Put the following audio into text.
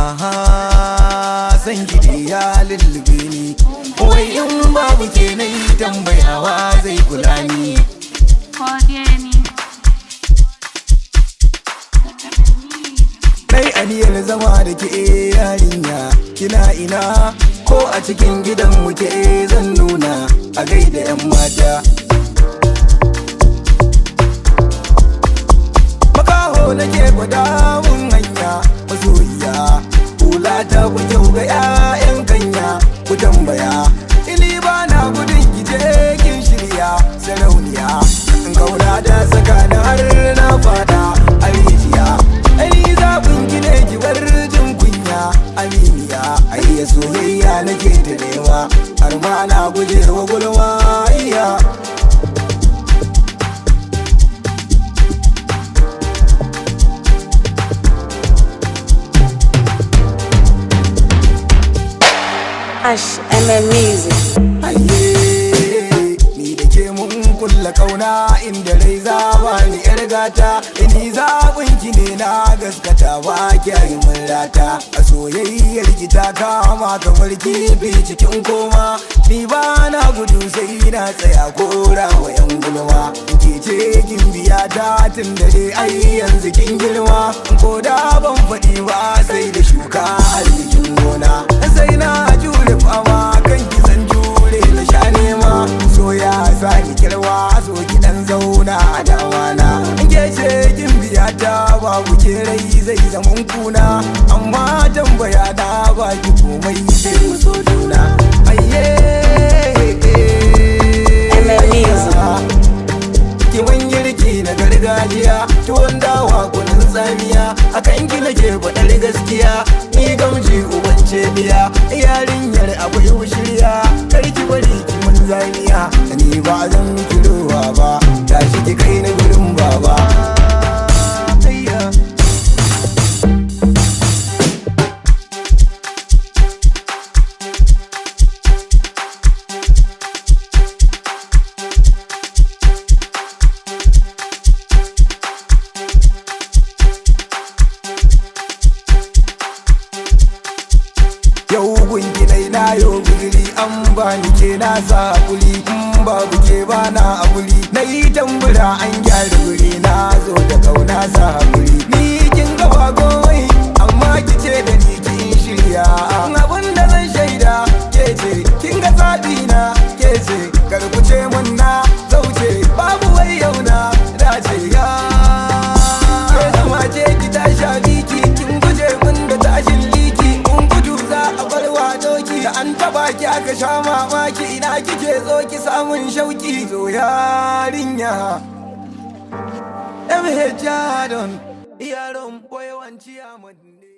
aha san gidi ya lullube ni wai in babu ke na yi tambayawa zai kula ni dai aniyar zama da ke yarinya kina ina ko a cikin gidan muke zan nuna a gaida yan mata makaho nake gwada mun hanya masoyiya kula ta ku kyau ga 'ya'yan kanya ku tambaya ini ba na gudun kije kin shirya sarauniya in kauna da tsakanin har na fada a rijiya ai zaɓin ki ne ki bar jin kunya aminiya ai soyayya nake ta nema har ma na gujewa gulma iya Ash MM Music. Ni da ke mun kulla kauna inda rai zaba ni yar gata ni zaɓin ki ne na gaskata ba ki mun rata a soyayyar ki ta kama kamar kifi cikin koma ni ba na gudu sai na tsaya kora wa yan gulma ke ce kin biya ta tun da dai ai yanzu kin girma ko da ban faɗi ba sai da shuka a cikin gona sai na jure fama kan ki zan jure na sha nema so ya sa ni kirwa so ki dan zauna a dawana ke ce kin biya ta babu ke rai zai zaman kuna amma tambaya da ba ki komai sai mu so juna ayye ki man girki na gargajiya tuwon dawa kunun tsamiya akan ki nake faɗar gaskiya ni gamji uban ce biya yarinyar akwai wushirya karki bari ki mun zamiya ni ba zan miki ruwa ba tashi ki kai na gurin baba yau gunginai na yo guduri an ba ni ke na sa hakuri in babu ke ba na aburi na yi tambura an gyara guri na zo da kauna sa hakuri ni kin gaba goyi amma ki ce da ni kin shirya abin da zan shaida ke ce kin ga zaɓi na ke ce karkuce mun na zauce babu wai yau na dace ya ke zama ce ki ta sha biki kin guje mun da tashin liki da an taba ki aka sha mamaki ina kike zo ki samun shauki zo yarinya MH Jadon yaron boyawanci a madne